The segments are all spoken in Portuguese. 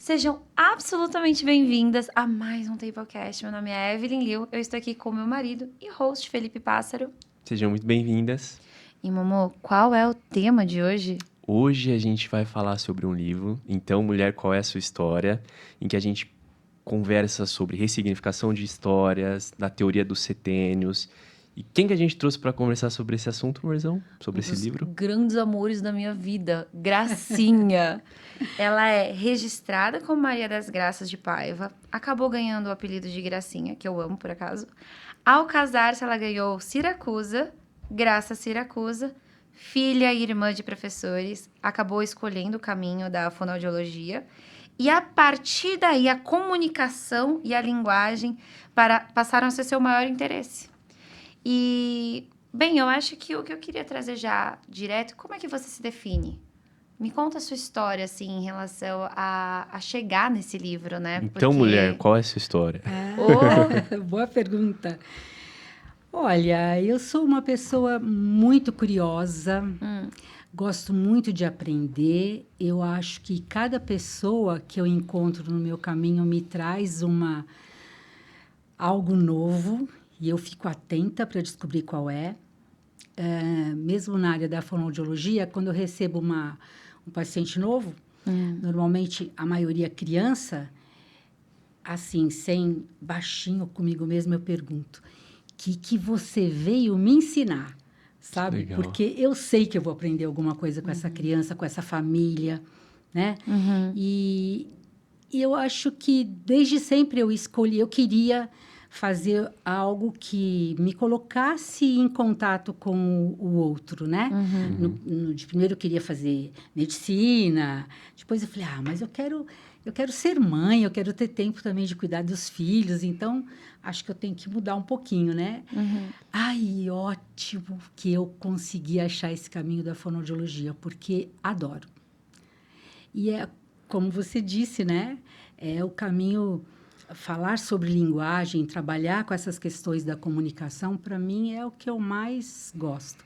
Sejam absolutamente bem-vindas a mais um Tablecast. Meu nome é Evelyn Liu, eu estou aqui com meu marido e host Felipe Pássaro. Sejam muito bem-vindas. E Momô, qual é o tema de hoje? Hoje a gente vai falar sobre um livro, Então, Mulher, Qual é a Sua História?, em que a gente conversa sobre ressignificação de histórias, da teoria dos setênios. E quem que a gente trouxe para conversar sobre esse assunto, Marzão? Sobre esse livro? Grandes amores da minha vida, Gracinha. Ela é registrada como Maria das Graças de Paiva, acabou ganhando o apelido de Gracinha, que eu amo por acaso. Ao casar-se, ela ganhou Siracusa, Graça Siracusa, filha e irmã de professores, acabou escolhendo o caminho da fonoaudiologia. E a partir daí, a comunicação e a linguagem passaram a ser seu maior interesse. E, bem, eu acho que o que eu queria trazer já direto, como é que você se define? Me conta a sua história, assim, em relação a chegar nesse livro, né? Então, mulher, qual é a sua história? Boa pergunta. Olha, eu sou uma pessoa muito curiosa, gosto muito de aprender. Eu acho que cada pessoa que eu encontro no meu caminho me traz algo novo e eu fico atenta para descobrir qual é. Mesmo na área da fonoaudiologia, quando eu recebo um paciente novo, normalmente a maioria criança, assim, sem baixinho comigo mesmo, eu pergunto: que você veio me ensinar, sabe? Legal. Porque eu sei que eu vou aprender alguma coisa com essa criança, com essa família, né? E eu acho que desde sempre eu queria fazer algo que me colocasse em contato com o outro, né? De primeiro eu queria fazer medicina, depois eu falei, mas eu quero ser mãe, eu quero ter tempo também de cuidar dos filhos, então acho que eu tenho que mudar um pouquinho, né? Ai, ótimo que eu consegui achar esse caminho da fonoaudiologia, porque adoro. E é, como você disse, né? É o caminho, falar sobre linguagem, trabalhar com essas questões da comunicação, para mim é o que eu mais gosto.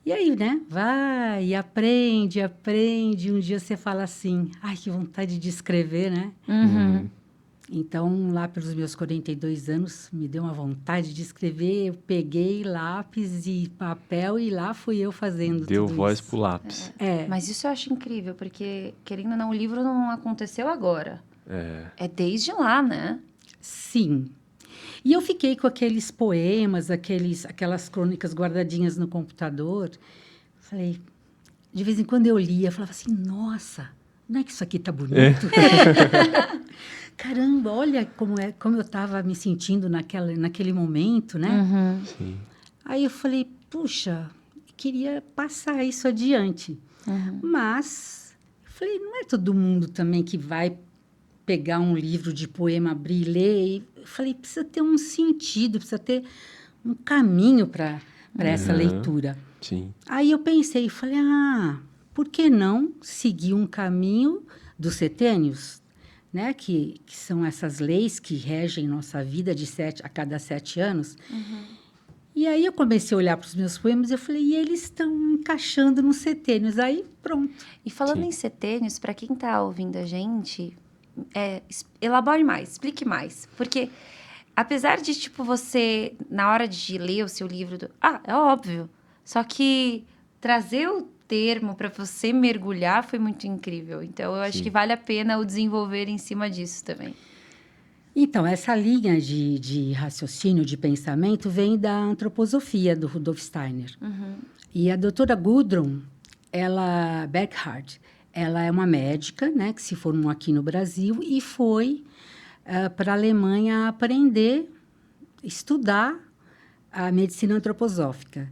E aí, né? Vai, aprende. Um dia você fala assim, ai, que vontade de escrever, né? Então, lá pelos meus 42 anos, me deu uma vontade de escrever. Eu peguei lápis e papel e lá fui eu fazendo Deu tudo voz isso. pro lápis. Mas isso eu acho incrível, porque, querendo ou não, o livro não aconteceu agora. É desde lá, né? Sim. E eu fiquei com aqueles poemas, aquelas crônicas guardadinhas no computador. Falei, de vez em quando eu lia, falava assim, nossa, não é que isso aqui tá bonito? Caramba, olha como eu estava me sentindo naquele momento, né? Sim. Aí eu falei, puxa, queria passar isso adiante. Mas, eu falei, não é todo mundo também que vai pegar um livro de poema, abrir e ler. E eu falei, precisa ter um sentido, precisa ter um caminho para essa leitura. Sim. Aí eu pensei, falei, por que não seguir um caminho dos setênios, né? Que são essas leis que regem nossa vida a cada 7 anos. E aí eu comecei a olhar para os meus poemas e eu falei, e eles estão encaixando nos setênios. Aí, pronto. E falando em setênios, para quem tá ouvindo a gente, elabore mais, explique mais. Porque, apesar de, tipo, você, na hora de ler o seu livro, é óbvio. Só que trazer o termo para você mergulhar foi muito incrível. Então, eu acho que vale a pena o desenvolver em cima disso também. Então, essa linha de raciocínio, de pensamento, vem da antroposofia do Rudolf Steiner. E a doutora Gudrun Berghardt, ela é uma médica, né, que se formou aqui no Brasil e foi para a Alemanha aprender, estudar a medicina antroposófica.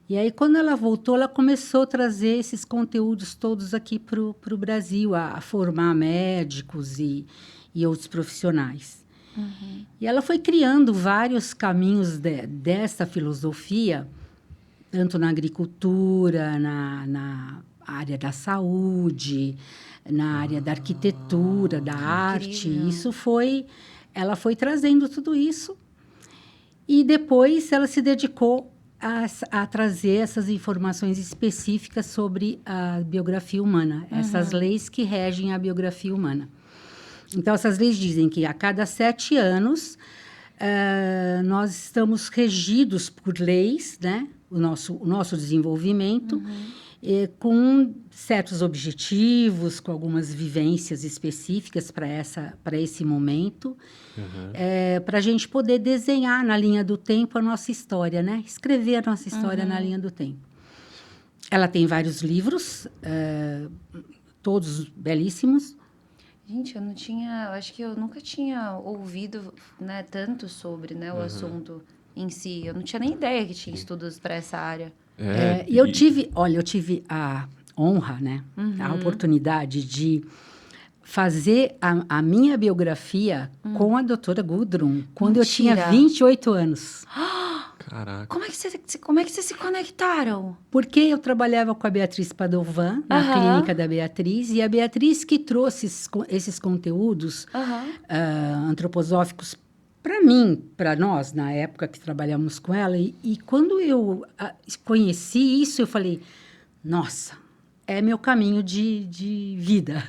E aí, quando ela voltou, ela começou a trazer esses conteúdos todos aqui para o Brasil, a formar médicos e outros profissionais. E ela foi criando vários caminhos dessa filosofia, tanto na agricultura, na área da saúde, na área da arquitetura, da arte. Ela foi trazendo tudo isso. E depois ela se dedicou a trazer essas informações específicas sobre a biografia humana, essas leis que regem a biografia humana. Então, essas leis dizem que a cada 7 anos nós estamos regidos por leis, né? O nosso desenvolvimento, com certos objetivos, com algumas vivências específicas para esse momento, para a gente poder desenhar na linha do tempo a nossa história, né? Escrever a nossa história na linha do tempo. Ela tem vários livros, todos belíssimos. Gente, eu acho que eu nunca tinha ouvido, né, tanto sobre, né, o assunto em si. Eu não tinha nem ideia que tinha estudos para essa área. E eu tive a honra, né, a oportunidade de fazer a minha biografia com a doutora Gudrun, quando eu tinha 28 anos. Caraca. Como é que vocês se conectaram? Porque eu trabalhava com a Beatriz Padovan, na clínica da Beatriz, e a Beatriz que trouxe esses conteúdos antroposóficos para mim, para nós, na época que trabalhamos com ela. E quando eu conheci isso, eu falei, nossa, é meu caminho de vida.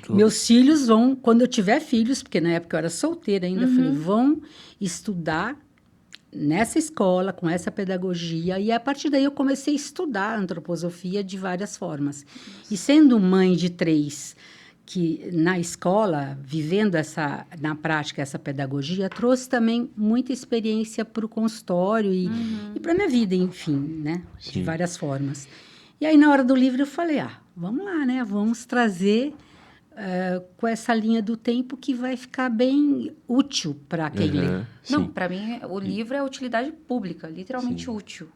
Meus filhos vão, quando eu tiver filhos, porque na época eu era solteira ainda, eu falei, vão estudar nessa escola, com essa pedagogia, e a partir daí eu comecei a estudar antroposofia de várias formas. E sendo mãe de 3, que na escola, vivendo na prática essa pedagogia, trouxe também muita experiência para o consultório e para a minha vida, enfim, né? De várias formas. E aí, na hora do livro, eu falei, vamos lá, né? Vamos trazer com essa linha do tempo que vai ficar bem útil para quem lê. Não, para mim, o livro é utilidade pública, literalmente útil.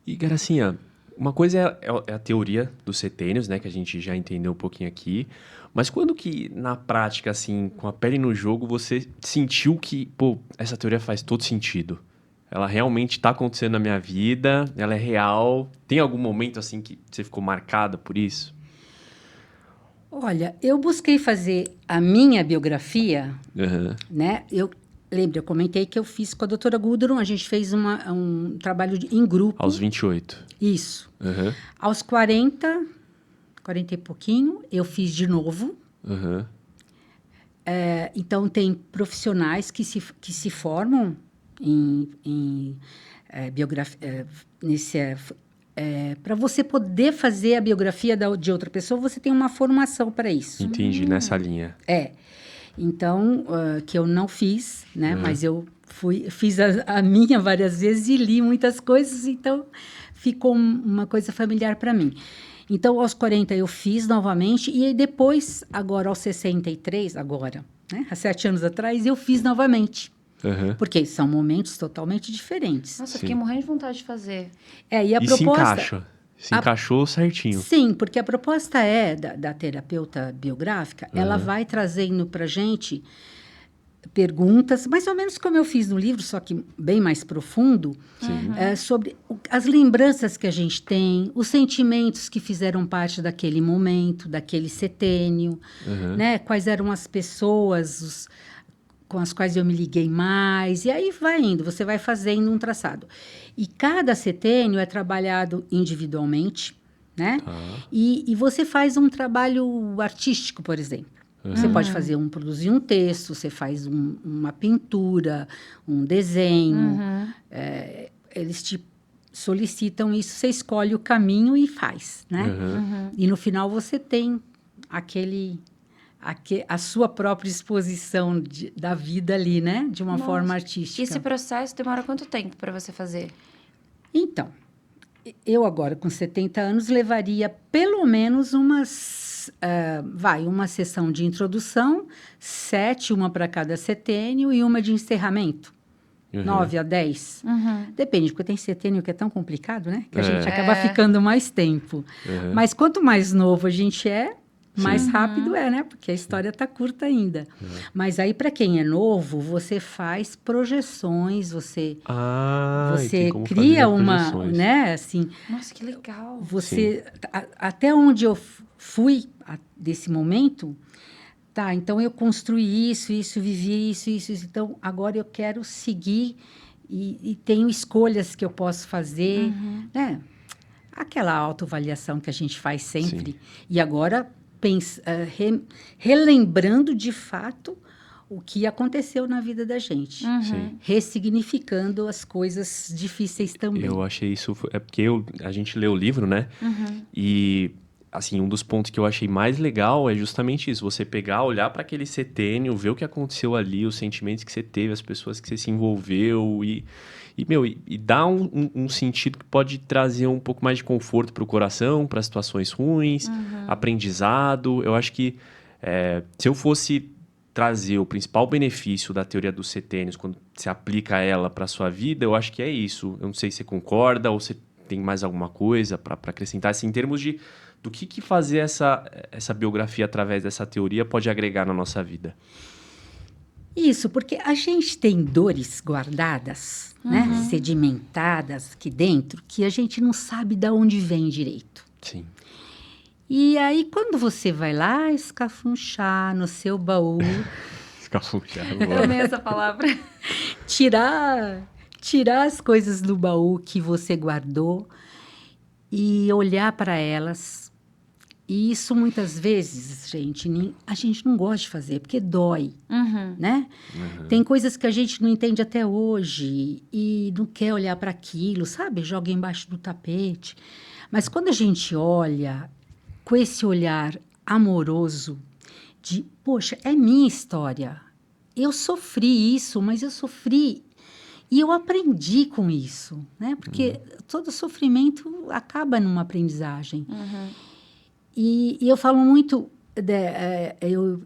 E, Gracinha, uma coisa é a teoria dos setênios, né, que a gente já entendeu um pouquinho aqui, mas quando que, na prática, assim, com a pele no jogo, você sentiu que, pô, essa teoria faz todo sentido? Ela realmente está acontecendo na minha vida, ela é real? Tem algum momento, assim, que você ficou marcada por isso? Olha, eu busquei fazer a minha biografia, né? Eu comentei que eu fiz com a doutora Gudrun, a gente fez um trabalho em grupo. Aos 28. Isso. Aos 40 e pouquinho, eu fiz de novo. Então, tem profissionais que se formam em biografia, para você poder fazer a biografia de outra pessoa, você tem uma formação para isso. Entendi, nessa linha. Então, que eu não fiz, né? Mas eu fiz a minha várias vezes e li muitas coisas, então ficou uma coisa familiar para mim. Então, aos 40 eu fiz novamente e depois, agora aos 63, né? Há 7 anos atrás, eu fiz novamente. Porque são momentos totalmente diferentes. Nossa, fiquei morrendo de vontade de fazer. E a proposta... Se encaixou certinho. Sim, porque a proposta da terapeuta biográfica, ela vai trazendo para a gente perguntas, mais ou menos como eu fiz no livro, só que bem mais profundo, sobre as lembranças que a gente tem, os sentimentos que fizeram parte daquele momento, daquele setênio, né? Quais eram as pessoas com as quais eu me liguei mais, e aí vai indo, você vai fazendo um traçado. E cada setênio é trabalhado individualmente, né? E você faz um trabalho artístico, por exemplo. Você pode produzir um texto, você faz uma pintura, um desenho. Eles te solicitam isso, você escolhe o caminho e faz, né? E no final você tem a sua própria exposição da vida ali, né? De uma forma artística. E esse processo demora quanto tempo para você fazer? Então, eu agora com 70 anos levaria pelo menos uma sessão de introdução, 7, uma para cada setênio e uma de encerramento. 9 a 10. Depende, porque tem setênio que é tão complicado, né? Que a gente acaba ficando mais tempo. Mas quanto mais novo a gente mais rápido né? Porque a história está curta ainda. Mas aí, para quem é novo, você faz projeções, você cria né? Assim, nossa, que legal! Até onde eu fui desse momento, então eu construí isso, vivi isso. Então, agora eu quero seguir e tenho escolhas que eu posso fazer, né? Aquela autoavaliação que a gente faz sempre. E agora relembrando de fato o que aconteceu na vida da gente. Sim. Ressignificando as coisas difíceis também. Eu achei isso... É porque a gente lê o livro, né? E, assim, um dos pontos que eu achei mais legal é justamente isso. Você pegar, olhar para aquele setênio, ver o que aconteceu ali, os sentimentos que você teve, as pessoas que você se envolveu e dar um sentido que pode trazer um pouco mais de conforto para o coração, para situações ruins, aprendizado. Eu acho que se eu fosse trazer o principal benefício da teoria dos setênios quando se aplica ela para a sua vida, eu acho que é isso. Eu não sei se você concorda ou se tem mais alguma coisa para acrescentar, assim, em termos de do que fazer essa biografia através dessa teoria pode agregar na nossa vida. Isso, porque a gente tem dores guardadas, né, sedimentadas aqui dentro, que a gente não sabe de onde vem direito. Sim. E aí, quando você vai lá escafunchar no seu baú, Escafunchar. Eu amei essa palavra. tirar as coisas do baú que você guardou e olhar para elas. E isso, muitas vezes, a gente não gosta de fazer, porque dói, né? Tem coisas que a gente não entende até hoje e não quer olhar para aquilo, sabe? Joga embaixo do tapete. Mas quando a gente olha com esse olhar amoroso de, poxa, é minha história. Eu sofri isso, mas eu sofri e eu aprendi com isso, né? Porque todo sofrimento acaba numa aprendizagem. E eu falo muito,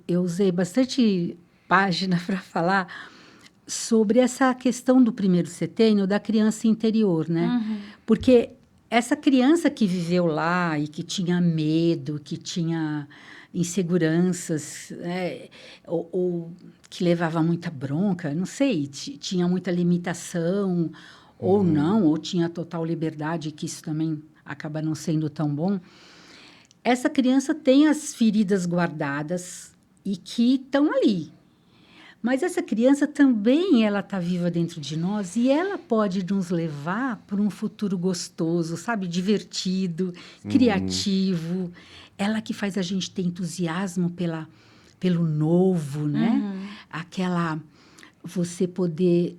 eu usei bastante página para falar sobre essa questão do primeiro setênio, da criança interior, né? Porque essa criança que viveu lá e que tinha medo, que tinha inseguranças, ou que levava muita bronca, não sei, tinha muita limitação, ou não, ou tinha total liberdade, que isso também acaba não sendo tão bom. Essa criança tem as feridas guardadas e que estão ali. Mas essa criança também, ela está viva dentro de nós e ela pode nos levar para um futuro gostoso, sabe? Divertido, criativo. Ela que faz a gente ter entusiasmo pelo novo, né? Você poder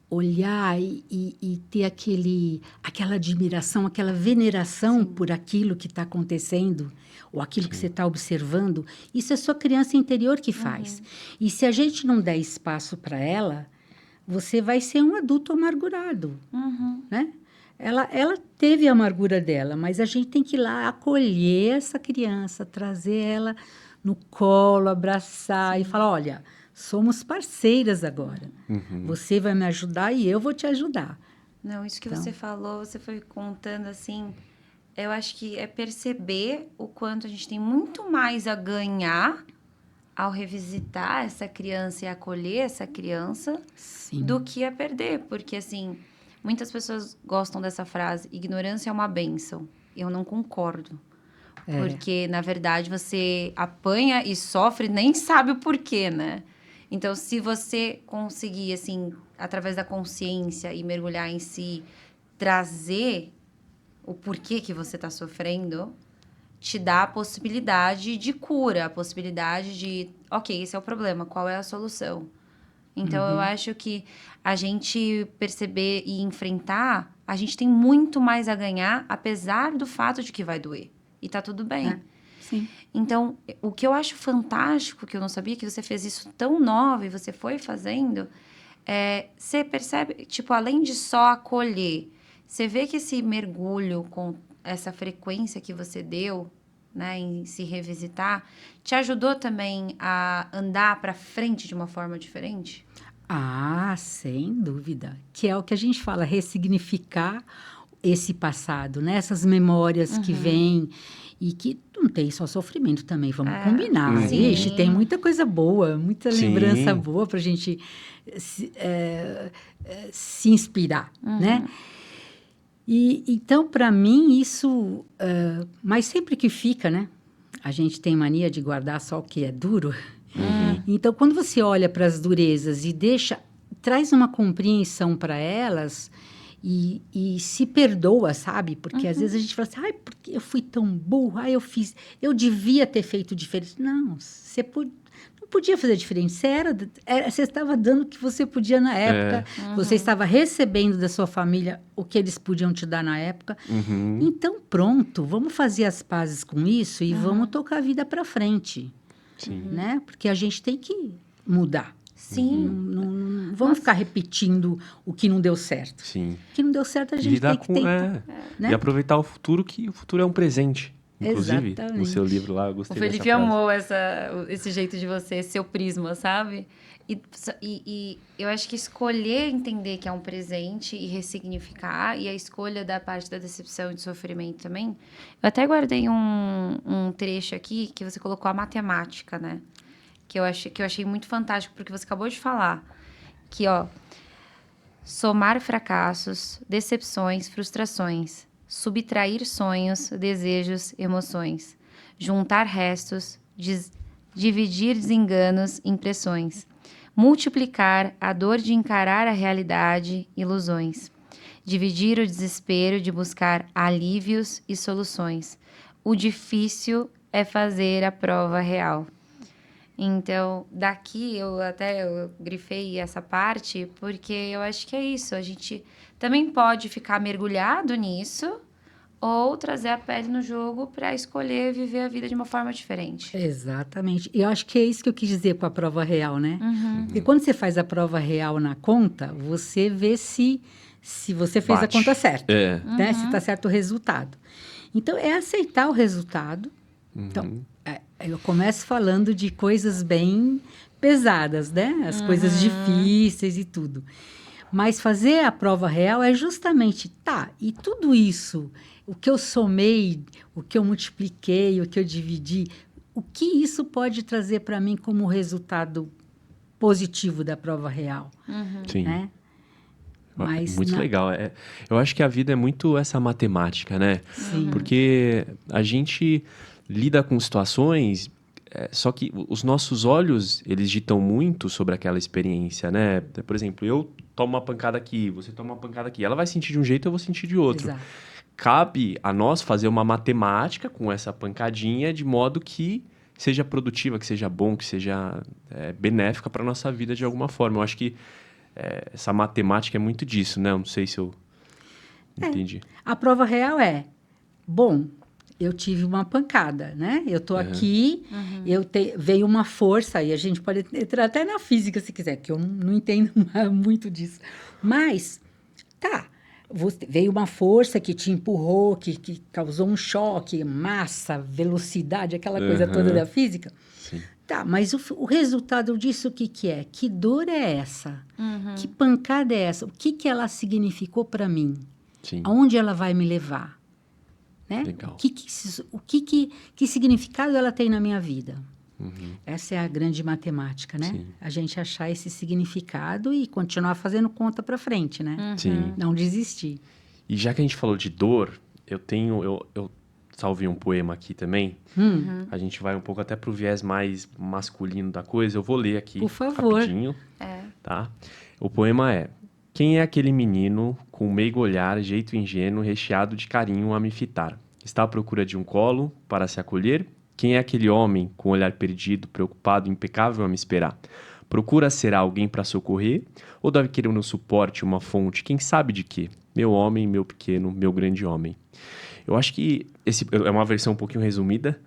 olhar e ter aquela admiração, aquela veneração por aquilo que está acontecendo, ou aquilo que você está observando. Isso é sua criança interior que faz. E se a gente não der espaço para ela, você vai ser um adulto amargurado, né? Ela teve a amargura dela, mas a gente tem que ir lá acolher essa criança, trazer ela no colo, abraçar e falar, olha, somos parceiras agora. Você vai me ajudar e eu vou te ajudar. Não, isso que você falou, você foi contando assim, eu acho que é perceber o quanto a gente tem muito mais a ganhar ao revisitar essa criança e acolher essa criança do que a perder. Porque, assim, muitas pessoas gostam dessa frase, ignorância é uma bênção. Eu não concordo. Porque, na verdade, você apanha e sofre, nem sabe o porquê, né? Então, se você conseguir, assim, através da consciência e mergulhar em si, trazer o porquê que você está sofrendo, te dá a possibilidade de cura, a possibilidade de, ok, esse é o problema, qual é a solução? Então, eu acho que a gente perceber e enfrentar, a gente tem muito mais a ganhar, apesar do fato de que vai doer. E tá tudo bem. Sim. Então, o que eu acho fantástico, que eu não sabia, que você fez isso tão nova e você foi fazendo, você percebe, tipo, além de só acolher, você vê que esse mergulho com essa frequência que você deu, né, em se revisitar, te ajudou também a andar para frente de uma forma diferente? Ah, sem dúvida. Que é o que a gente fala, ressignificar esse passado, né? Essas memórias que vêm e que não tem só sofrimento também, vamos combinar. Ixi, tem muita coisa boa, muita lembrança boa para a gente se inspirar, né? E, então, para mim, isso... mas sempre que fica, né? A gente tem mania de guardar só o que é duro. Então, quando você olha para as durezas e traz uma compreensão para elas e se perdoa, sabe? Porque às vezes a gente fala assim, ai, porque eu fui tão burra, ai, eu devia ter feito diferente. Não, não podia fazer diferente. Você estava dando o que você podia na época, você estava recebendo da sua família o que eles podiam te dar na época. Então, pronto, vamos fazer as pazes com isso e vamos tocar a vida para frente. Sim. Né? Porque a gente tem que mudar. Sim. Não vamos ficar repetindo o que não deu certo. Sim. O que não deu certo, a gente Lidar tem que... né? Né? E aproveitar o futuro, que o futuro é um presente. Inclusive, Exatamente. no seu livro lá, eu O gostei Felipe dessa frase. amou esse jeito de você, seu prisma, sabe? E eu acho que escolher entender que é um presente e ressignificar, e a escolha da parte da decepção e do sofrimento também. Eu até guardei um trecho aqui que você colocou a matemática, né? Que eu achei muito fantástico, porque você acabou de falar. Que, ó, somar fracassos, decepções, frustrações, subtrair sonhos, desejos, emoções, juntar restos, dividir desenganos, impressões, multiplicar a dor de encarar a realidade, ilusões, dividir o desespero de buscar alívios e soluções. O difícil é fazer a prova real. Então, daqui eu grifei essa parte, porque eu acho que é isso. A gente também pode ficar mergulhado nisso ou trazer a pele no jogo para escolher viver a vida de uma forma diferente. Exatamente. E eu acho que é isso que eu quis dizer com a prova real, né? Porque quando você faz a prova real na conta, você vê se você fez Bate. a conta certa. Né? Se está certo o resultado. Então, é aceitar o resultado. Então, eu começo falando de coisas bem pesadas, né? As coisas difíceis e tudo. Mas fazer a prova real é justamente, e tudo isso, o que eu somei, o que eu multipliquei, o que eu dividi, o que isso pode trazer para mim como resultado positivo da prova real? Sim. Né? Mas muito legal. Eu acho que a vida é muito essa matemática, né? Sim. Porque a gente lida com situações, só que os nossos olhos, eles ditam muito sobre aquela experiência, né? Por exemplo, eu tomo uma pancada aqui, você toma uma pancada aqui. Ela vai sentir de um jeito, eu vou sentir de outro. Exato. Cabe a nós fazer uma matemática com essa pancadinha de modo que seja produtiva, que seja bom, que seja benéfica para a nossa vida de alguma forma. Eu acho que essa matemática é muito disso, né? Eu não sei se eu entendi. A prova real bom, eu tive uma pancada, né? Eu tô aqui, veio uma força, e a gente pode entrar até na física se quiser, que eu não entendo muito disso. Mas, veio uma força que te empurrou, que causou um choque, massa, velocidade, aquela coisa toda da física. Sim. Mas o resultado disso, o que é? Que dor é essa? Que pancada é essa? O que ela significou para mim? Sim. Aonde ela vai me levar? Né? Legal. Que significado ela tem na minha vida? Essa é a grande matemática, né? Sim. A gente achar esse significado e continuar fazendo conta para frente, né? Sim. Não desistir. E já que a gente falou de dor, eu salvei um poema aqui também. A gente vai um pouco até pro viés mais masculino da coisa. Eu vou ler aqui Por favor. rapidinho. Tá? O poema é: quem é aquele menino com meigo olhar, jeito ingênuo, recheado de carinho a me fitar? Está à procura de um colo para se acolher? Quem é aquele homem com olhar perdido, preocupado, impecável a me esperar? Procura ser alguém para socorrer? Ou deve querer um suporte, uma fonte, quem sabe de quê? Meu homem, meu pequeno, meu grande homem. Eu acho que esse é uma versão um pouquinho resumida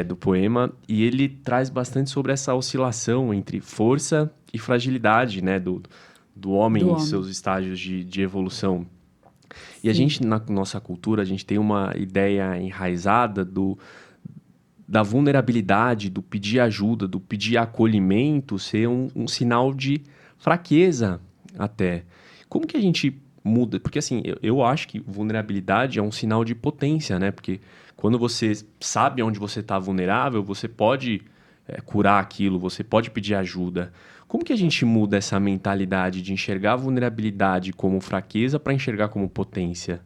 do poema, e ele traz bastante sobre essa oscilação entre força e fragilidade, né, do homem em seus estágios de evolução. E a gente, na nossa cultura, a gente tem uma ideia enraizada da vulnerabilidade, do pedir ajuda, do pedir acolhimento ser um sinal de fraqueza até. Como que a gente muda? Porque assim, eu acho que vulnerabilidade é um sinal de potência, né? Porque quando você sabe onde você está vulnerável, você pode curar aquilo, você pode pedir ajuda. Como que a gente muda essa mentalidade de enxergar a vulnerabilidade como fraqueza para enxergar como potência?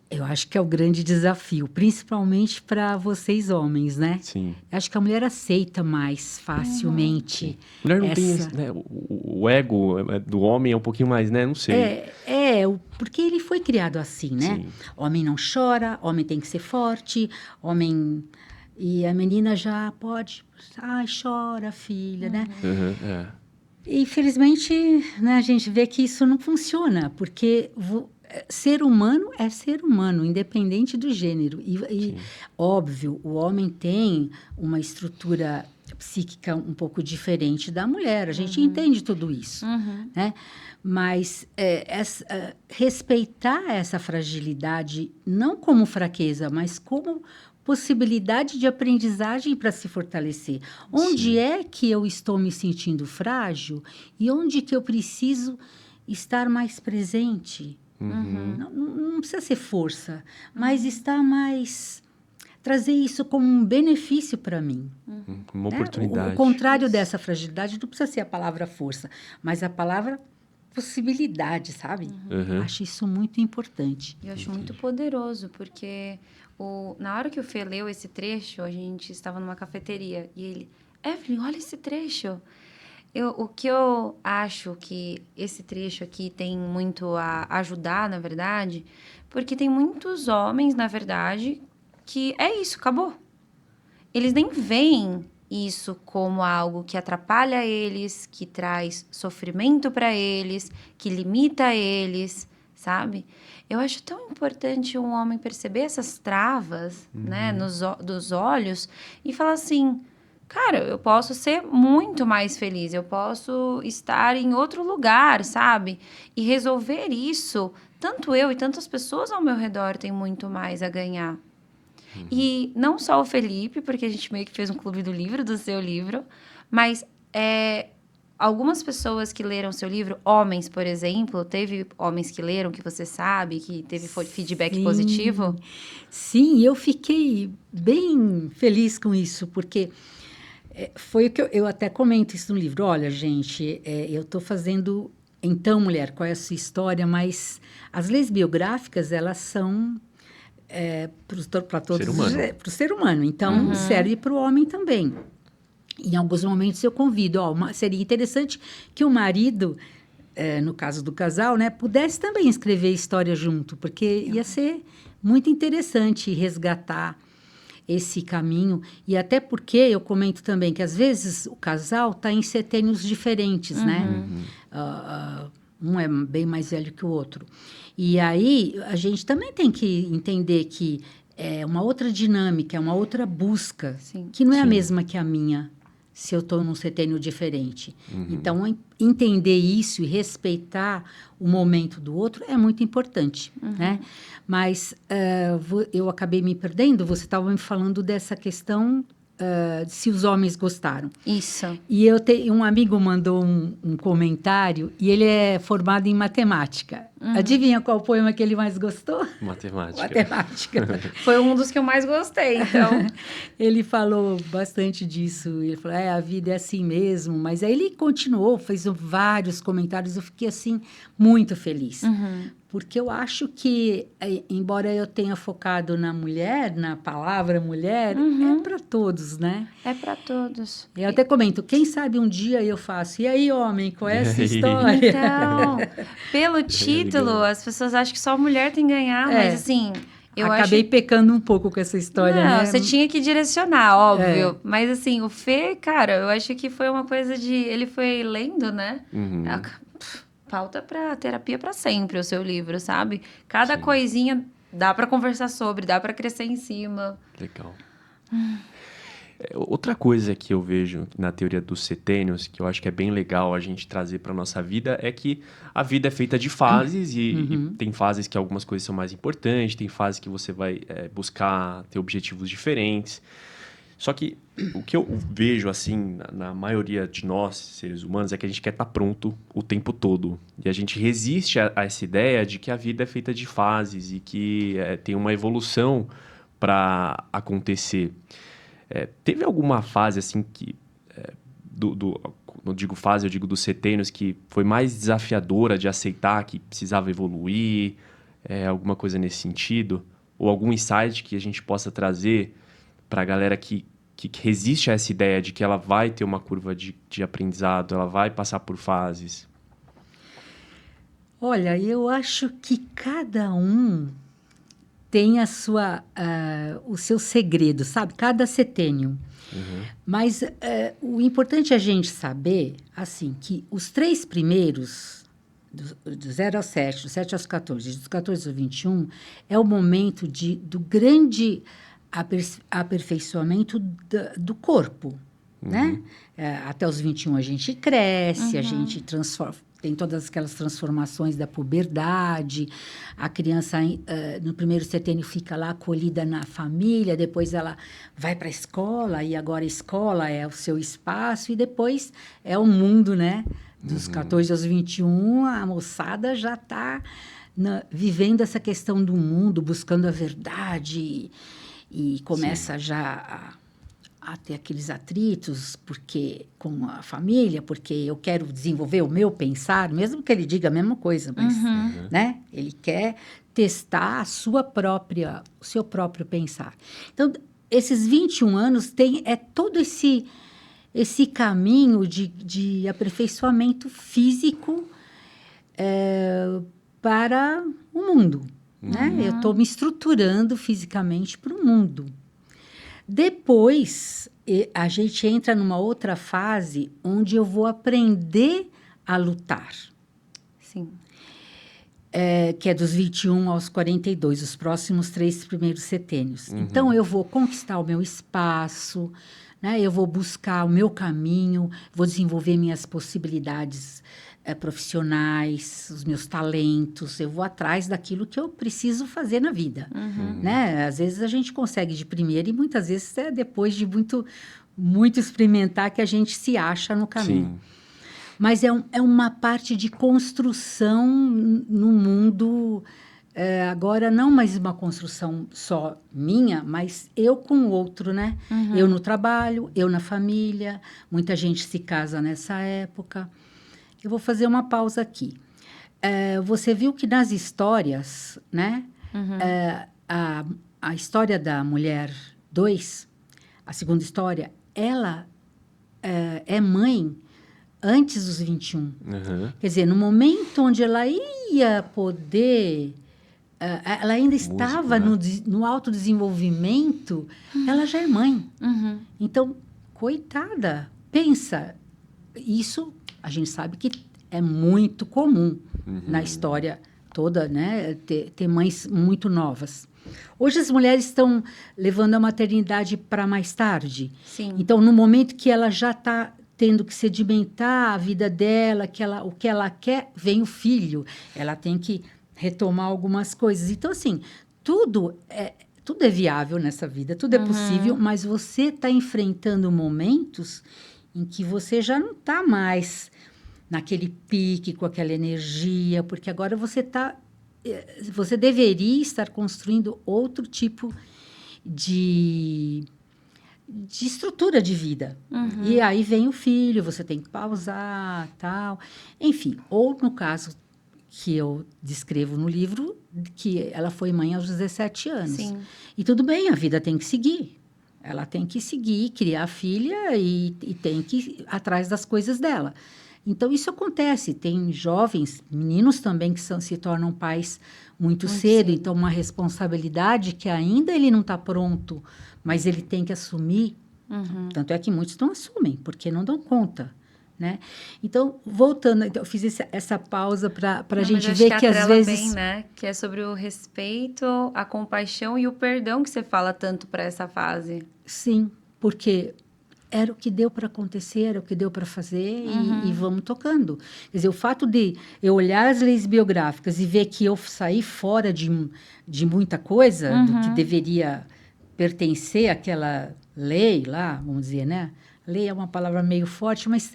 Eu acho que é o grande desafio, principalmente para vocês homens, né? Sim. Acho que a mulher aceita mais facilmente. Mulher não tem esse, né? O ego do homem é um pouquinho mais, né? Não sei. Porque ele foi criado assim, né? Sim. Homem não chora, homem tem que ser forte, homem... E a menina já pode... Ai, chora, filha, né? Uhum, é. E, infelizmente, né, a gente vê que isso não funciona, porque ser humano é ser humano, independente do gênero. E óbvio, o homem tem uma estrutura psíquica um pouco diferente da mulher, a gente entende tudo isso, né? Mas respeitar essa fragilidade, não como fraqueza, mas como possibilidade de aprendizagem para se fortalecer. Onde é que eu estou me sentindo frágil e onde que eu preciso estar mais presente? Não precisa ser força, mas estar mais... Trazer isso como um benefício para mim. Uma Né? oportunidade. O contrário dessa fragilidade não precisa ser a palavra força, mas a palavra possibilidade, sabe? Uhum. Acho isso muito importante. Eu acho muito poderoso, porque na hora que o Fê leu esse trecho, a gente estava numa cafeteria e ele... Evelyn, olha esse trecho. O que eu acho que esse trecho aqui tem muito a ajudar, na verdade, porque tem muitos homens, na verdade, que é isso, acabou. Eles nem veem isso como algo que atrapalha eles, que traz sofrimento para eles, que limita eles, sabe? Eu acho tão importante um homem perceber essas travas, né, dos olhos e falar assim, cara, eu posso ser muito mais feliz, eu posso estar em outro lugar, sabe? E resolver isso, tanto eu e tantas pessoas ao meu redor têm muito mais a ganhar. E não só o Felipe, porque a gente meio que fez um clube do livro, do seu livro, mas algumas pessoas que leram seu livro, homens, por exemplo, teve homens que leram, que você sabe, que teve feedback positivo? Sim, eu fiquei bem feliz com isso, porque foi o que eu até comento isso no livro. Olha, gente, eu estou fazendo... Então, mulher, qual é a sua história? Mas as leis biográficas, elas são... para todos, para o ser humano. Então, serve para o homem também. Em alguns momentos eu convido, seria interessante que o marido, no caso do casal, né, pudesse também escrever história junto, porque ia ser muito interessante resgatar esse caminho. E até porque eu comento também que, às vezes, o casal está em setênios diferentes, né? Um é bem mais velho que o outro. E aí, a gente também tem que entender que é uma outra dinâmica, é uma outra busca, que não é a mesma que a minha, se eu estou num setênio diferente. Então, entender isso e respeitar o momento do outro é muito importante, né? Mas eu acabei me perdendo, você estava me falando dessa questão se os homens gostaram. Isso. E um amigo mandou um comentário e ele é formado em matemática. Adivinha qual poema que ele mais gostou? Matemática. Matemática. Foi um dos que eu mais gostei, então. Ele falou bastante disso. Ele falou, a vida é assim mesmo. Mas aí ele continuou, fez vários comentários. Eu fiquei, assim, muito feliz. Porque eu acho que, embora eu tenha focado na mulher, na palavra mulher, é para todos, né? É para todos. Eu até comento, quem sabe um dia eu faço. E aí, homem, qual é essa história? Então, pelo título, as pessoas acham que só mulher tem que ganhar, mas assim... Eu acabei pecando um pouco com essa história, não, né? Você tinha que direcionar, óbvio. Mas assim, o Fê, cara, eu acho que foi uma coisa de... Ele foi lendo, né? Pauta para terapia para sempre o seu livro, sabe? Cada coisinha dá para conversar sobre, dá para crescer em cima. Legal. Outra coisa que eu vejo na teoria dos setênios, que eu acho que é bem legal a gente trazer para nossa vida, é que a vida é feita de fases e tem fases que algumas coisas são mais importantes, tem fases que você vai buscar ter objetivos diferentes. Só que o que eu vejo, assim, na maioria de nós, seres humanos, é que a gente quer estar pronto o tempo todo. E a gente resiste a essa ideia de que a vida é feita de fases e que tem uma evolução para acontecer. Teve alguma fase, assim, que... não digo fase, eu digo dos setênios, que foi mais desafiadora de aceitar que precisava evoluir? Alguma coisa nesse sentido? Ou algum insight que a gente possa trazer para a galera que resiste a essa ideia de que ela vai ter uma curva de aprendizado, ela vai passar por fases? Olha, eu acho que cada um tem o seu segredo, sabe? Cada setênio. Mas o importante é a gente saber, assim, que os 3 primeiros, do 0 ao 7, do 7 aos 14, dos 14 ao 21, é o momento do grande aperfeiçoamento do corpo, né? Até os 21 a gente cresce, a gente transforma. Tem todas aquelas transformações da puberdade, a criança no primeiro setênio fica lá acolhida na família, depois ela vai para a escola, e agora a escola é o seu espaço, e depois é o mundo, né? Dos 14 aos 21, a moçada já está vivendo essa questão do mundo, buscando a verdade, e começa já a ter aqueles atritos com a família, porque eu quero desenvolver o meu pensar, mesmo que ele diga a mesma coisa, mas né? Ele quer testar o seu próprio pensar. Então, esses 21 anos é todo esse caminho de aperfeiçoamento físico para o mundo. Né? Eu estou me estruturando fisicamente para o mundo. Depois, a gente entra numa outra fase onde eu vou aprender a lutar. Sim. Que é dos 21 aos 42, os próximos 3 primeiros setênios. Então, eu vou conquistar o meu espaço, né? Eu vou buscar o meu caminho, vou desenvolver minhas possibilidades profissionais, os meus talentos, eu vou atrás daquilo que eu preciso fazer na vida, né? Às vezes a gente consegue de primeira e muitas vezes é depois de muito experimentar que a gente se acha no caminho. Sim. Mas é uma parte de construção no mundo, agora não mais uma construção só minha, mas eu com o outro, né? Eu no trabalho, eu na família, muita gente se casa nessa época. Eu vou fazer uma pausa aqui. Você viu que nas histórias, né? A história da mulher 2, a segunda história, ela é mãe antes dos 21. Quer dizer, no momento onde ela ia poder... ela ainda estava no autodesenvolvimento, ela já é mãe. Então, coitada, pensa, isso... A gente sabe que é muito comum na história toda, né? Ter mães muito novas. Hoje as mulheres estão levando a maternidade para mais tarde. Sim. Então, no momento que ela já está tendo que sedimentar a vida dela, o que ela quer, vem o filho. Ela tem que retomar algumas coisas. Então, assim, tudo é viável nessa vida, tudo é possível, mas você está enfrentando momentos em que você já não está mais naquele pique, com aquela energia, porque agora você deveria estar construindo outro tipo de estrutura de vida. E aí vem o filho, você tem que pausar, tal. Enfim, ou no caso que eu descrevo no livro, que ela foi mãe aos 17 anos. Sim. E tudo bem, a vida tem que seguir. Ela tem que seguir, criar a filha e tem que ir atrás das coisas dela. Então, isso acontece. Tem jovens, meninos também, que se tornam pais muito cedo. Então, uma responsabilidade que ainda ele não está pronto, mas ele tem que assumir. Tanto é que muitos não assumem, porque não dão conta. Né? Então, voltando, eu fiz essa pausa para a gente ver que às vezes... bem, né? Que é sobre o respeito, a compaixão e o perdão que você fala tanto para essa fase. Sim, porque era o que deu para acontecer, era o que deu para fazer e vamos tocando. Quer dizer, o fato de eu olhar as leis biográficas e ver que eu saí fora de muita coisa, do que deveria pertencer àquela lei lá, vamos dizer, né? Lei é uma palavra meio forte, mas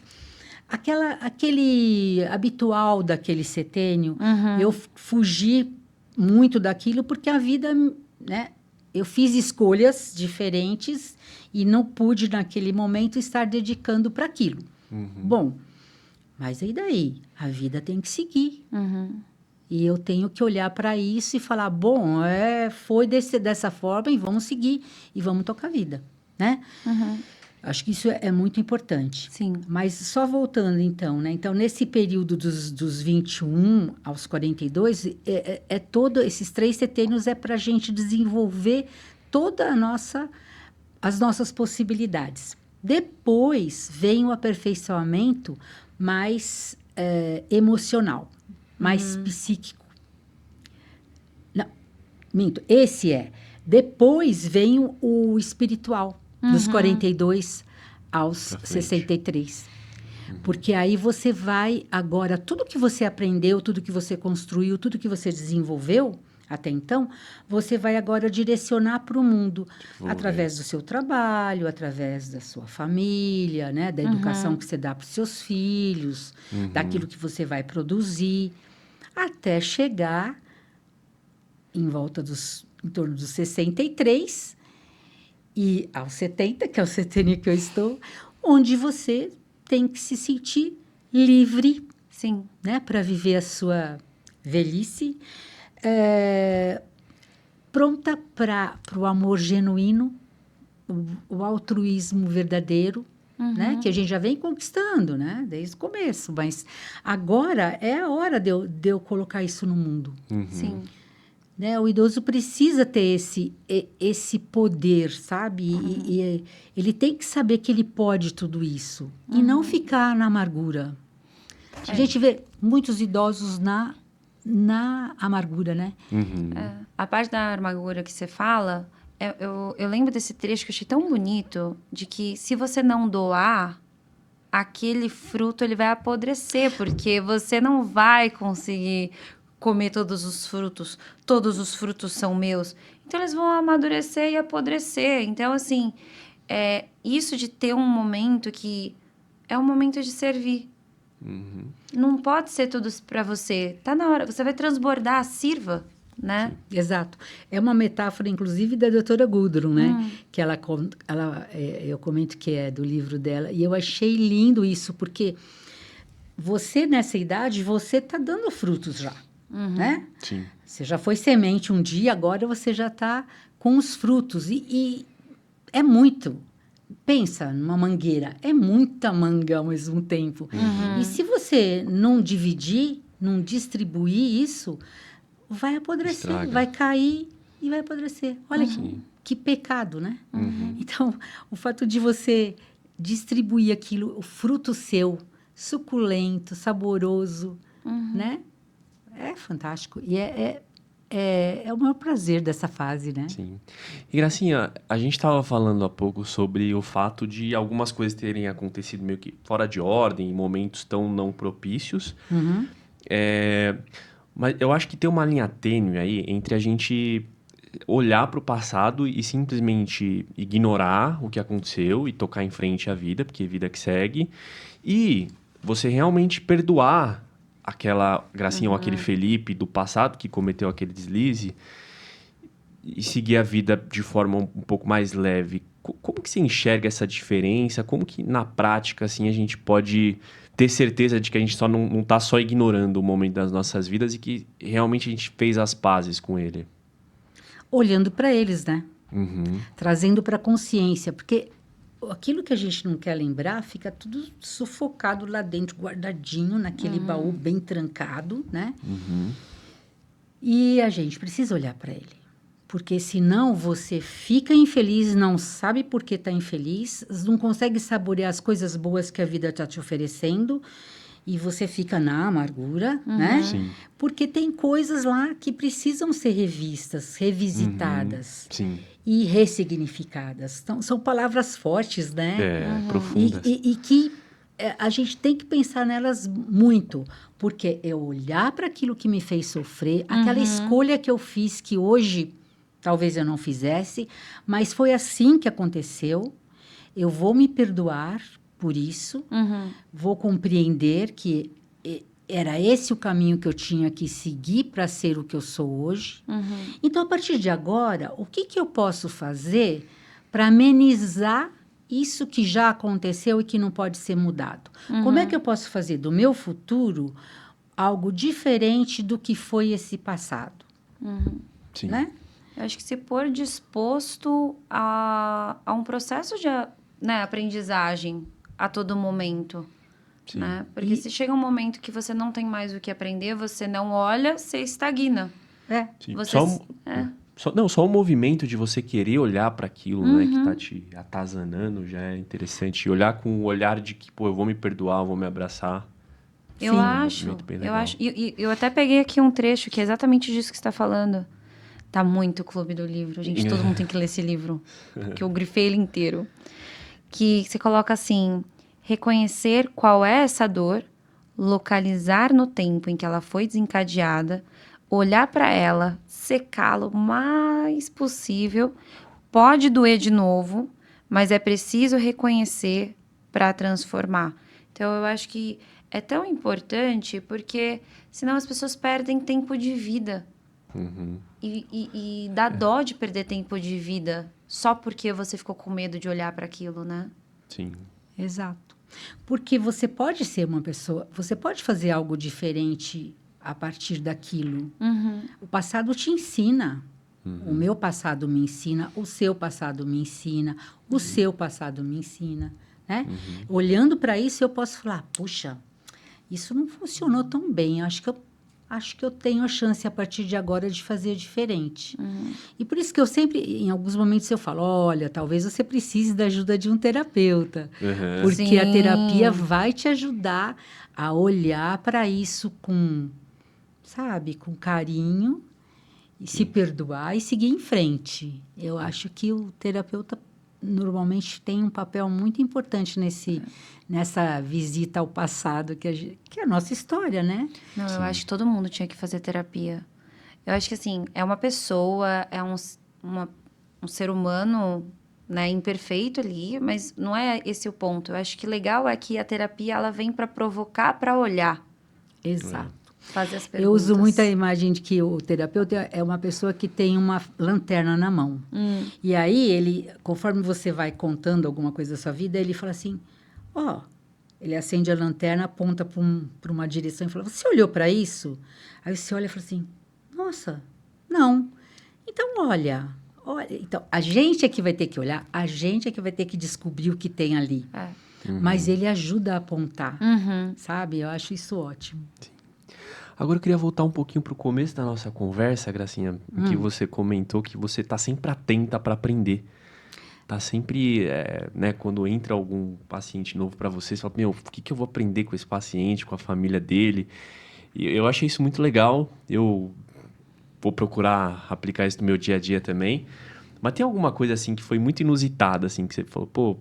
aquele habitual daquele setênio, eu fugi muito daquilo porque a vida, né? Eu fiz escolhas diferentes e não pude, naquele momento, estar dedicando para aquilo. Bom, mas e daí? A vida tem que seguir. E eu tenho que olhar para isso e falar, bom, foi dessa forma e vamos seguir. E vamos tocar a vida, né? Acho que isso é muito importante. Sim. Mas só voltando, então, né? Então, nesse período dos 21 aos 42, esses 3 setênios é para a gente desenvolver toda as nossas possibilidades. Depois vem o aperfeiçoamento mais emocional, mais psíquico. Não, minto, Depois vem o espiritual, dos 42 aos 63. Porque aí você vai agora, tudo que você aprendeu, tudo que você construiu, tudo que você desenvolveu até então, você vai agora direcionar para o mundo através do seu trabalho, através da sua família, né, da educação que você dá para os seus filhos, daquilo que você vai produzir, até chegar em torno dos 63 e aos 70, que é o setênio que eu estou, onde você tem que se sentir livre, Sim. né, para viver a sua velhice, pronta para o amor genuíno, o altruísmo verdadeiro, né, que a gente já vem conquistando, né, desde o começo. Mas agora é a hora de eu colocar isso no mundo. Sim. Né? O idoso precisa ter esse poder, sabe? E ele tem que saber que ele pode tudo isso. E não ficar na amargura. A gente vê muitos idosos na amargura, né? A parte da amargura que você fala, eu lembro desse trecho que eu achei tão bonito, de que se você não doar, aquele fruto ele vai apodrecer, porque você não vai conseguir comer todos os frutos são meus. Então, eles vão amadurecer e apodrecer. Então, assim, isso de ter um momento que é um momento de servir. Não pode ser tudo para você. Tá na hora, você vai transbordar, sirva, né? Sim. Exato. É uma metáfora, inclusive, da doutora Gudrun, né? Que eu comento que é do livro dela. E eu achei lindo isso, porque você, nessa idade, você está dando frutos já. Né? Sim. Você já foi semente um dia, agora você já está com os frutos. E é muito. Pensa numa mangueira, é muita manga ao mesmo tempo. E se você não dividir, não distribuir isso, vai apodrecer, Estraga. vai cair e vai apodrecer. Olha que pecado, né? Então, o fato de você distribuir aquilo, o fruto seu, suculento, saboroso, né? É fantástico. E é o maior prazer dessa fase, né? Sim. E, Gracinha, a gente estava falando há pouco sobre o fato de algumas coisas terem acontecido meio que fora de ordem, em momentos tão não propícios. Mas eu acho que tem uma linha tênue aí entre a gente olhar para o passado e simplesmente ignorar o que aconteceu e tocar em frente à vida, porque é vida que segue, e você realmente perdoar aquela Gracinha ou aquele Felipe do passado que cometeu aquele deslize e seguir a vida de forma um pouco mais leve. Como que você enxerga essa diferença? Como que, na prática, assim, a gente pode ter certeza de que a gente não está só ignorando o momento das nossas vidas e que realmente a gente fez as pazes com ele? Olhando para eles, né? Trazendo para a consciência, porque aquilo que a gente não quer lembrar fica tudo sufocado lá dentro, guardadinho naquele baú bem trancado, né? E a gente precisa olhar para ele. Porque senão você fica infeliz, não sabe por que está infeliz, não consegue saborear as coisas boas que a vida está te oferecendo e você fica na amargura, né? Sim. Porque tem coisas lá que precisam ser revistas, revisitadas. Sim. E ressignificadas. Então, são palavras fortes, né? Profundas. E que a gente tem que pensar nelas muito, porque é olhar para aquilo que me fez sofrer, aquela escolha que eu fiz que hoje talvez eu não fizesse, mas foi assim que aconteceu. Eu vou me perdoar por isso, vou compreender que era esse o caminho que eu tinha que seguir para ser o que eu sou hoje. Então, a partir de agora, o que eu posso fazer para amenizar isso que já aconteceu e que não pode ser mudado? Como é que eu posso fazer do meu futuro algo diferente do que foi esse passado? Sim. Né? Eu acho que se pôr disposto a um processo né, aprendizagem a todo momento. Sim. Né? Porque se chega um momento que você não tem mais o que aprender, você não olha, você estagna. Sim. Você... Só o movimento de você querer olhar para aquilo, né, que tá te atazanando, já é interessante. E olhar com o olhar de que, pô, eu vou me perdoar, eu vou me abraçar. Eu acho. E eu até peguei aqui um trecho que é exatamente disso que você está falando. Tá muito Clube do Livro. Gente, todo mundo tem que ler esse livro. Que eu grifei ele inteiro. Que você coloca assim... Reconhecer qual é essa dor, localizar no tempo em que ela foi desencadeada, olhar para ela, secá-la o mais possível. Pode doer de novo, mas é preciso reconhecer para transformar. Então, eu acho que é tão importante porque senão as pessoas perdem tempo de vida. E dá dó de perder tempo de vida só porque você ficou com medo de olhar para aquilo, né? Sim. Exato. Porque você pode ser uma pessoa, você pode fazer algo diferente a partir daquilo. O passado te ensina. O meu passado me ensina, o seu passado me ensina, o seu passado me ensina. Né? Olhando para isso, eu posso falar, puxa, isso não funcionou tão bem. Acho que eu tenho a chance, a partir de agora, de fazer diferente. E por isso que eu sempre, em alguns momentos, eu falo, olha, talvez você precise da ajuda de um terapeuta. Porque a terapia vai te ajudar a olhar para isso com, sabe, com carinho, e se perdoar e seguir em frente. Eu acho que o terapeuta normalmente tem um papel muito importante nessa visita ao passado, que é a nossa história, né? Não, eu acho que todo mundo tinha que fazer terapia. Eu acho que, assim, é uma pessoa, é um ser humano, né, imperfeito ali, mas não é esse o ponto. Eu acho que legal é que a terapia, ela vem para provocar, para olhar. Exato. Fazer as perguntas. Eu uso muito a imagem de que o terapeuta é uma pessoa que tem uma lanterna na mão. E aí, ele, conforme você vai contando alguma coisa da sua vida, ele fala assim, ele acende a lanterna, aponta para uma direção e fala, você olhou para isso? Aí você olha e fala assim, nossa, não. Então, olha. Então, a gente é que vai ter que olhar, a gente é que vai ter que descobrir o que tem ali. Mas ele ajuda a apontar, sabe? Eu acho isso ótimo. Sim. Agora eu queria voltar um pouquinho para o começo da nossa conversa, Gracinha, em que você comentou que você está sempre atenta para aprender. Tá sempre, né, quando entra algum paciente novo para você, você fala, meu, o que eu vou aprender com esse paciente, com a família dele? E eu achei isso muito legal, eu vou procurar aplicar isso no meu dia a dia também. Mas tem alguma coisa, assim, que foi muito inusitada, assim, que você falou, pô,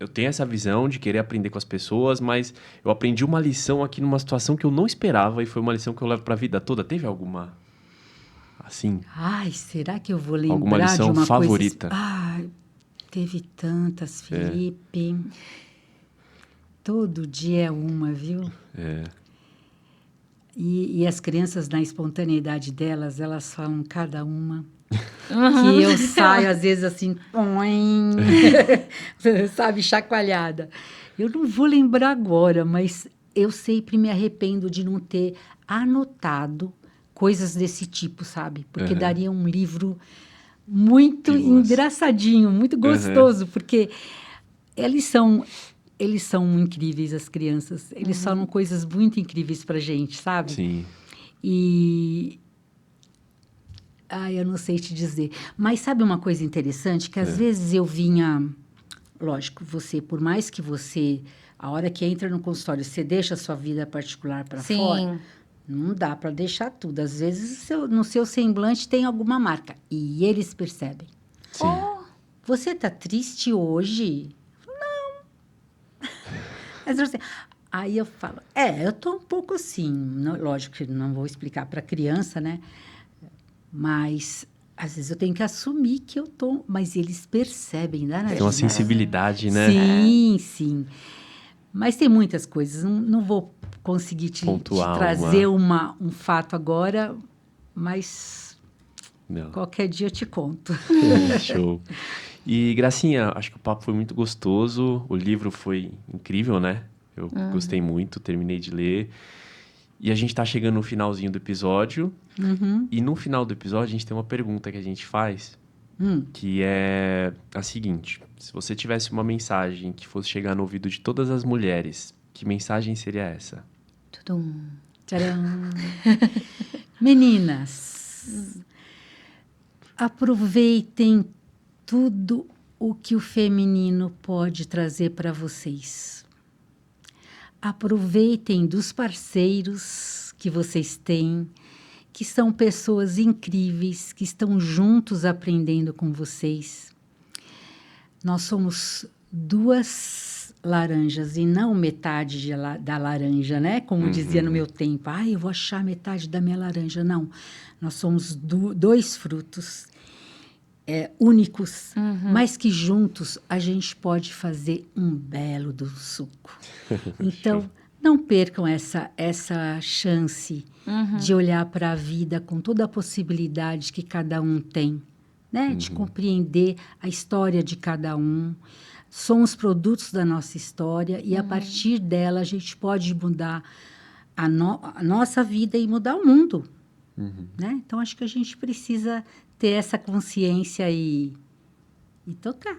eu tenho essa visão de querer aprender com as pessoas, mas eu aprendi uma lição aqui numa situação que eu não esperava e foi uma lição que eu levo para a vida toda. Teve alguma, assim... Ai, será que eu vou lembrar alguma lição de uma favorita? coisa... Ai, teve tantas, Felipe. Todo dia é uma, viu? E as crianças, na espontaneidade delas, elas falam cada uma... Que eu saio, às vezes, assim, sabe, chacoalhada. Eu não vou lembrar agora, mas eu sempre me arrependo de não ter anotado coisas desse tipo, sabe? Porque daria um livro muito engraçadinho, muito gostoso, porque eles são incríveis, as crianças. Eles falam coisas muito incríveis pra gente, sabe? Sim. Eu não sei te dizer. Mas sabe uma coisa interessante? Que às vezes eu vinha... Lógico, por mais que você... A hora que entra no consultório, você deixa a sua vida particular para fora, não dá para deixar tudo. Às vezes, no seu semblante tem alguma marca. E eles percebem. Sim. Você tá triste hoje? Não. Mas você... Aí eu falo, eu tô um pouco assim. Lógico que não vou explicar para criança, né? Mas, às vezes, eu tenho que assumir que eu tô... Mas eles percebem, danadinho. Tem uma sensibilidade, né? Sim, sim. Mas tem muitas coisas. Não vou conseguir te trazer um fato agora, mas qualquer dia eu te conto. Show. E, Gracinha, acho que o papo foi muito gostoso. O livro foi incrível, né? Eu gostei muito, terminei de ler. E a gente tá chegando no finalzinho do episódio. E no final do episódio, a gente tem uma pergunta que a gente faz que é a seguinte. Se você tivesse uma mensagem que fosse chegar no ouvido de todas as mulheres, que mensagem seria essa? Tudum. Tcharam! Meninas, aproveitem tudo o que o feminino pode trazer para vocês. Aproveitem dos parceiros que vocês têm, que são pessoas incríveis, que estão juntos aprendendo com vocês. Nós somos duas laranjas e não metade da laranja, né? Como dizia no meu tempo. Eu vou achar metade da minha laranja. Não, nós somos dois frutos únicos, mas que juntos a gente pode fazer um belo do suco. Então, não percam essa chance de olhar para a vida com toda a possibilidade que cada um tem, né? De compreender a história de cada um. Somos produtos da nossa história e, a partir dela, a gente pode mudar a nossa vida e mudar o mundo. Né? Então, acho que a gente precisa ter essa consciência e tocar.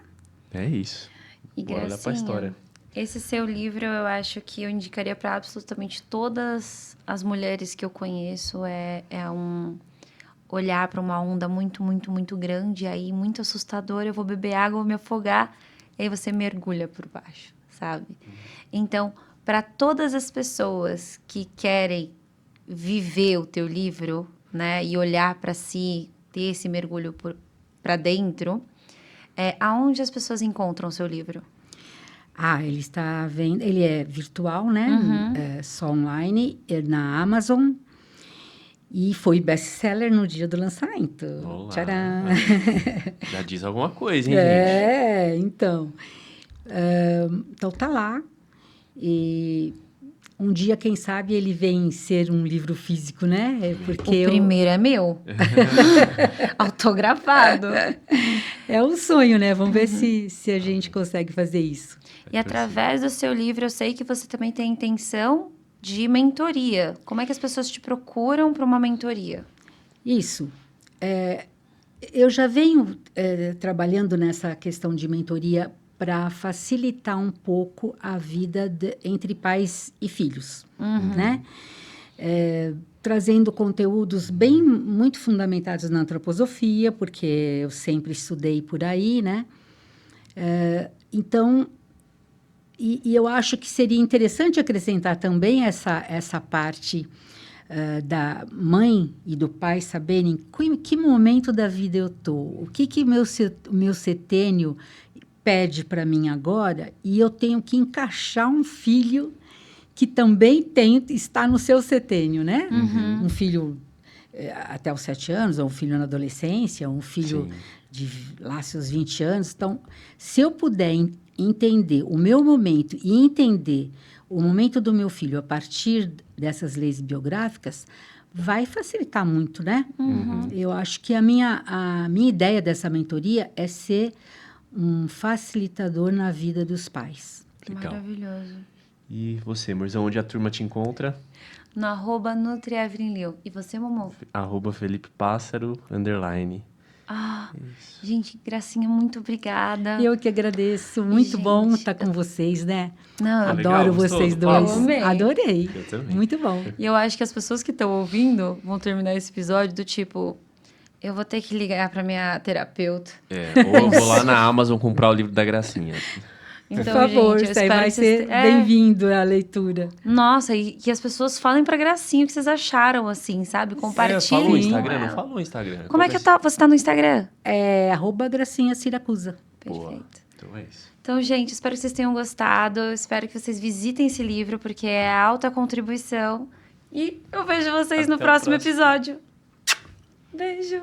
É isso. E bora olhar pra história. Esse seu livro, eu acho que eu indicaria para absolutamente todas as mulheres que eu conheço. É um olhar para uma onda muito, muito, muito grande, aí muito assustadora. Eu vou beber água, vou me afogar, e aí você mergulha por baixo, sabe? Então, para todas as pessoas que querem viver o teu livro, né, e olhar para si, ter esse mergulho para dentro, aonde as pessoas encontram o seu livro? Ele está vendo, ele é virtual, né? Só online, na Amazon. E foi best-seller no dia do lançamento. Olá. Tcharam! Já diz alguma coisa, hein, gente? Então. Então, tá lá. E um dia, quem sabe, ele vem ser um livro físico, né? Porque o primeiro é meu. Autografado. É um sonho, né? Vamos ver se a gente consegue fazer isso. E através do seu livro, eu sei que você também tem intenção de mentoria. Como é que as pessoas te procuram para uma mentoria? Isso. Eu já venho trabalhando nessa questão de mentoria para facilitar um pouco a vida entre pais e filhos, né? Trazendo conteúdos muito fundamentados na antroposofia, porque eu sempre estudei por aí, né? Então, e eu acho que seria interessante acrescentar também essa parte da mãe e do pai saberem em que momento da vida eu estou, o que meu setênio pede para mim agora, e eu tenho que encaixar um filho que também está no seu setênio, né? Um filho até os 7 anos, ou um filho na adolescência, um filho de lá seus 20 anos. Então, se eu puder entender o meu momento e entender o momento do meu filho a partir dessas leis biográficas, vai facilitar muito, né? Eu acho que a minha ideia dessa mentoria é ser um facilitador na vida dos pais. Legal. Maravilhoso. E você, Murzão, onde a turma te encontra? No @NutriEvelynLiu. E você, Momô? @Felipe Pássaro, _. Gente, Gracinha, muito obrigada. Eu que agradeço. Muito Gente, bom estar com vocês, né? Não, legal, Adoro gostou vocês do dois. papo? Amei. Adorei. Eu também. Muito bom. E eu acho que as pessoas que estão ouvindo vão terminar esse episódio do tipo... Eu vou ter que ligar para minha terapeuta. Ou eu vou lá na Amazon comprar o livro da Gracinha. Então, Por favor, gente, eu isso aí espero vai que vocês... ser bem-vindo à leitura. Nossa, e que as pessoas falem pra Gracinha o que vocês acharam, assim, sabe? Compartilhem. Falou o com Instagram, ela. não falou o Instagram. Como é que você tá no Instagram? @Gracinha Siracusa. Boa. Perfeito. Então é isso. Então, gente, espero que vocês tenham gostado. Espero que vocês visitem esse livro, porque é alta contribuição. E eu vejo vocês no Até o próximo próximo. episódio. Beijo.